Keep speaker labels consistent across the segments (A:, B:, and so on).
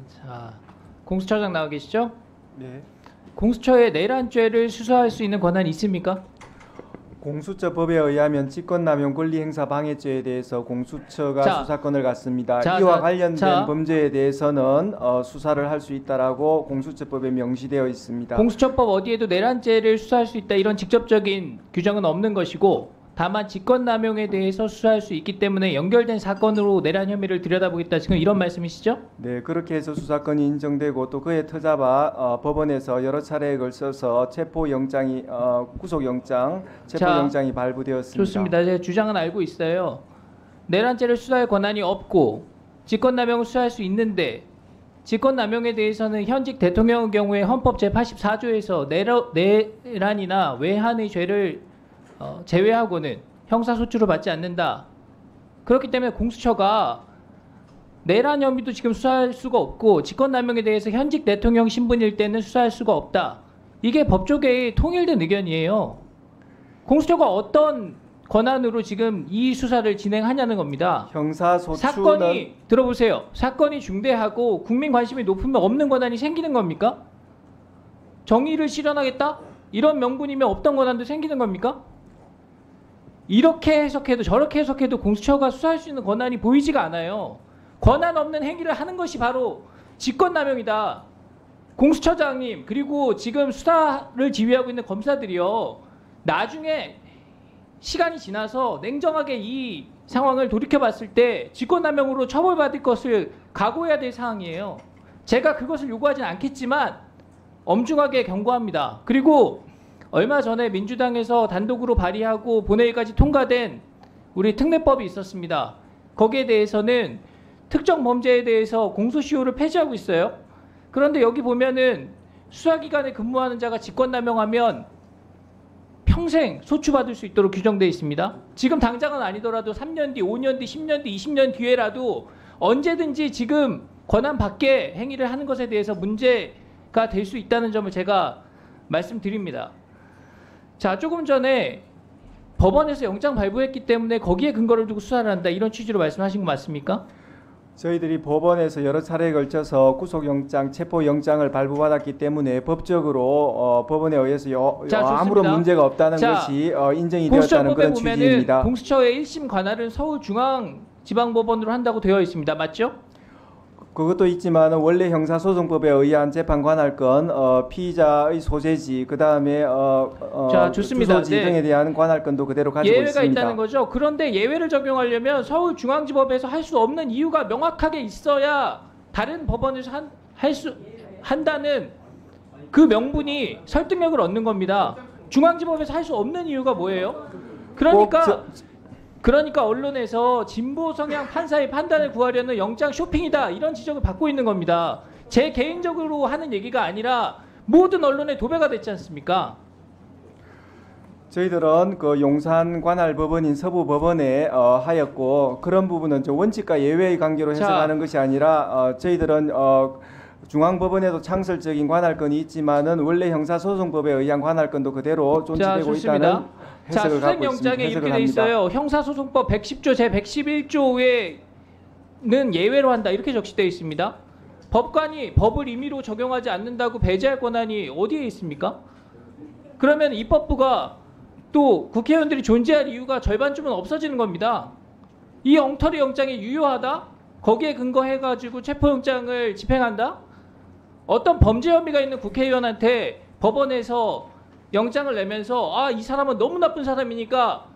A: 자, 공수처장 나와 계시죠?
B: 네.
A: 공수처에 내란죄를 수사할 수 있는 권한이 있습니까?
B: 공수처법에 의하면 직권남용 권리행사 방해죄에 대해서 공수처가 수사권을 갖습니다. 이와 관련된 범죄에 대해서는 수사를 할 수 있다라고 공수처법에 명시되어 있습니다.
A: 공수처법 어디에도 내란죄를 수사할 수 있다 이런 직접적인 규정은 없는 것이고 다만 직권남용에 대해서 수사할 수 있기 때문에 연결된 사건으로 내란 혐의를 들여다보겠다 지금 이런 말씀이시죠?
B: 네, 그렇게 해서 수사권이 인정되고 또 그에 터잡아 법원에서 여러 차례에 걸쳐서 체포영장이 구속영장, 체포영장이 발부되었습니다.
A: 좋습니다. 제 주장은 알고 있어요. 내란죄를 수사할 권한이 없고 직권남용을 수사할 수 있는데 직권남용에 대해서는 현직 대통령의 경우에 헌법 제84조에서 내란이나 외환의 죄를 제외하고는 형사소추를 받지 않는다. 그렇기 때문에 공수처가 내란 혐의도 지금 수사할 수가 없고 직권남용에 대해서 현직 대통령 신분일 때는 수사할 수가 없다. 이게 법조계의 통일된 의견이에요. 공수처가 어떤 권한으로 지금 이 수사를 진행하냐는 겁니다.
B: 형사소추는
A: 사건이 들어보세요. 사건이 중대하고 국민 관심이 높으면 없는 권한이 생기는 겁니까? 정의를 실현하겠다? 이런 명분이면 없던 권한도 생기는 겁니까? 이렇게 해석해도 저렇게 해석해도 공수처가 수사할 수 있는 권한이 보이지가 않아요. 권한 없는 행위를 하는 것이 바로 직권남용이다. 공수처장님 그리고 지금 수사를 지휘하고 있는 검사들이요. 나중에 시간이 지나서 냉정하게 이 상황을 돌이켜봤을 때 직권남용으로 처벌받을 것을 각오해야 될 상황이에요. 제가 그것을 요구하지는 않겠지만 엄중하게 경고합니다. 그리고 얼마 전에 민주당에서 단독으로 발의하고 본회의까지 통과된 우리 특례법이 있었습니다. 거기에 대해서는 특정 범죄에 대해서 공소시효를 폐지하고 있어요. 그런데 여기 보면은 수사기관에 근무하는 자가 직권남용하면 평생 소추받을 수 있도록 규정되어 있습니다. 지금 당장은 아니더라도 3년 뒤, 5년 뒤, 10년 뒤, 20년 뒤에라도 언제든지 지금 권한 밖의 행위를 하는 것에 대해서 문제가 될 수 있다는 점을 제가 말씀드립니다. 자, 조금 전에 법원에서 영장 발부했기 때문에 거기에 근거를 두고 수사를 한다 이런 취지로 말씀하신 거 맞습니까?
B: 저희들이 법원에서 여러 차례에 걸쳐서 구속영장, 체포영장을 발부받았기 때문에 법적으로 법원에 의해서 아무런 문제가 없다는 것이 인정이 되었다는 그런 취지입니다.
A: 공수처의 1심 관할은 서울중앙지방법원으로 한다고 되어 있습니다. 맞죠?
B: 그것도 있지만 원래 형사소송법에 의한 재판 관할권, 피의자의 소재지, 그 다음에 주소지 등에 대한 관할권도 그대로 가지고 있습니다.
A: 예외가 있다는 거죠. 그런데 예외를 적용하려면 서울중앙지법에서 할 수 없는 이유가 명확하게 있어야 다른 법원에서 한다는 그 명분이 설득력을 얻는 겁니다. 중앙지법에서 할 수 없는 이유가 뭐예요? 그러니까 언론에서 진보 성향 판사의 판단을 구하려는 영장 쇼핑이다 이런 지적을 받고 있는 겁니다. 제 개인적으로 하는 얘기가 아니라 모든 언론의 도배가 됐지 않습니까?
B: 저희들은 그 용산 관할 법원인 서부법원에 하였고 그런 부분은 원칙과 예외의 관계로 해석하는 것이 아니라 저희들은 중앙법원에도 창설적인 관할권이 있지만은 원래 형사소송법에 의한 관할권도 그대로 존재되고 있다는 해석을 갖고 있습니다.
A: 수색영장에 이렇게 돼 있어요. 형사소송법 110조 제 111조에는 예외로 한다 이렇게 적시되어 있습니다. 법관이 법을 임의로 적용하지 않는다고 배제할 권한이 어디에 있습니까? 그러면 입법부가 또 국회의원들이 존재할 이유가 절반쯤은 없어지는 겁니다. 이 엉터리 영장이 유효하다? 거기에 근거해가지고 체포영장을 집행한다? 어떤 범죄 혐의가 있는 국회의원한테 법원에서 영장을 내면서 이 사람은 너무 나쁜 사람이니까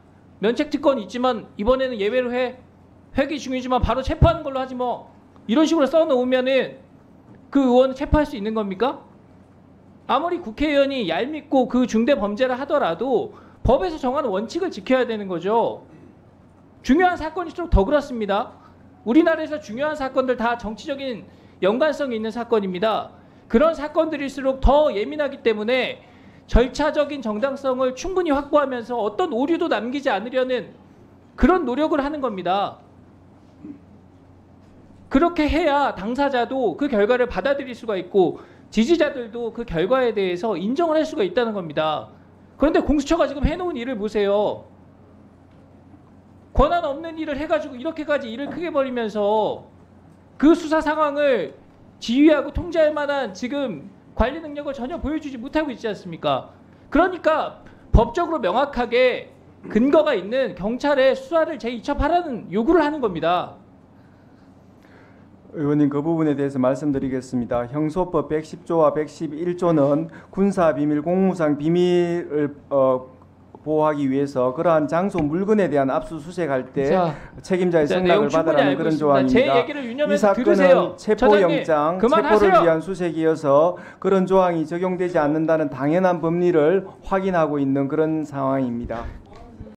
A: 면책특권이 있지만 이번에는 예외로 해. 회기 중이지만 바로 체포하는 걸로 하지 뭐. 이런 식으로 써놓으면은 그 의원을 체포할 수 있는 겁니까? 아무리 국회의원이 얄밉고 그 중대 범죄를 하더라도 법에서 정하는 원칙을 지켜야 되는 거죠. 중요한 사건일수록 더 그렇습니다. 우리나라에서 중요한 사건들 다 정치적인 연관성이 있는 사건입니다. 그런 사건들일수록 더 예민하기 때문에 절차적인 정당성을 충분히 확보하면서 어떤 오류도 남기지 않으려는 그런 노력을 하는 겁니다. 그렇게 해야 당사자도 그 결과를 받아들일 수가 있고 지지자들도 그 결과에 대해서 인정을 할 수가 있다는 겁니다. 그런데 공수처가 지금 해놓은 일을 보세요. 권한 없는 일을 해가지고 이렇게까지 일을 크게 벌이면서 그 수사 상황을 지휘하고 통제할 만한 지금 관리 능력을 전혀 보여주지 못하고 있지 않습니까? 그러니까 법적으로 명확하게 근거가 있는 경찰의 수사를 재이첩하라는 요구를 하는 겁니다.
B: 의원님 그 부분에 대해서 말씀드리겠습니다. 형소법 110조와 111조는 군사비밀, 공무상 비밀을 보호하기 위해서 그러한 장소 물건에 대한 압수수색할 때 책임자의 승낙을 받으라는 그런 조항입니다.
A: 제 얘기를
B: 이
A: 유념해서
B: 사건은
A: 들으세요.
B: 체포영장,
A: 그만하세요.
B: 체포를 위한 수색이어서 그런 조항이 적용되지 않는다는 당연한 법리를 확인하고 있는 그런 상황입니다.